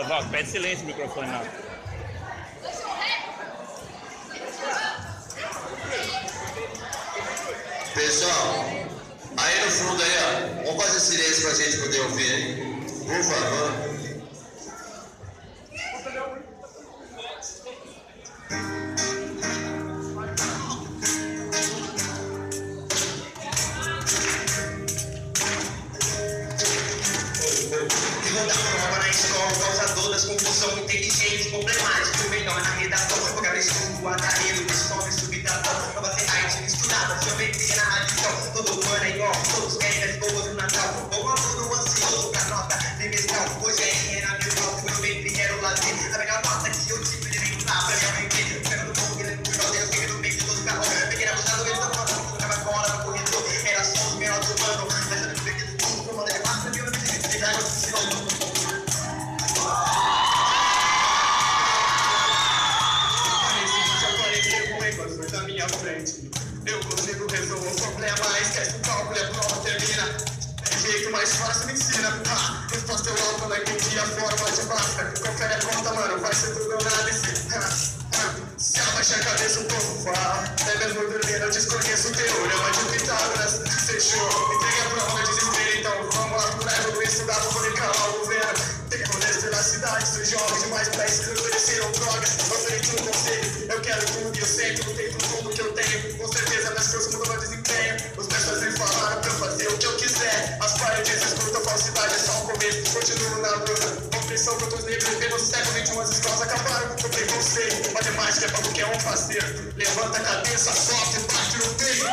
Valdo, pede silêncio no microfone, não. Pessoal, aí no fundo aí, ó, vamos fazer silêncio pra gente poder ouvir, hein? Por favor. Causador das confusão, inteligente, problemático, o melhor na redação, programação do aparelho, descobre subtração, nova ferragem misturada, geometria na adição, todo ano é igual, todos querem as boas no Natal, bom aluno ansioso pra nota, bimestral, hoje é RN na mil nota, meu ventre quero lazer, a melhor nota que eu tive, ele vem lá pra minha mãe ver, pegando fogo, ele por nós, eu fiquei no meio de todo o carro, peguei abusado, ele tá falando, eu ficava fora no corredor, era só os menores do ano, mas eu não peguei tudo, como é massa, viu, ele vai acontecer, na minha frente, eu consigo resolver o problema, esquece o cálculo, a prova termina. Tem jeito mais fácil, me ensina. Resposta eu alto, não entendi a forma de basta. Confere a conta, mano, vai ser tudo análise. Se abaixa a cabeça um pouco, fala. É mesmo dormir, eu desconheço o teorema de Pitágoras. Fechou, entregue a prova, desespero, então vamos lá, levo estudar, vou reclamar o governo. Tem que poder na cidade, sou jovem demais pra isso, ofereceram drogas. Ofereci um conselho, eu quero tudo e eu sempre lutei por tudo que eu tenho. Com certeza nas coisas mudam meu desempenho. Os pessoas me falaram pra eu fazer o que eu quiser. As paredes escutam, falsidade é só um começo. Continuo na luta, opressão contra os negros. Pelo século XXI as escolas acabaram com o preconceito. Matemática é pra qualquer um fazer. Levanta a cabeça, sofre, bate no peito.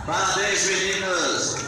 Parabéns, meninos!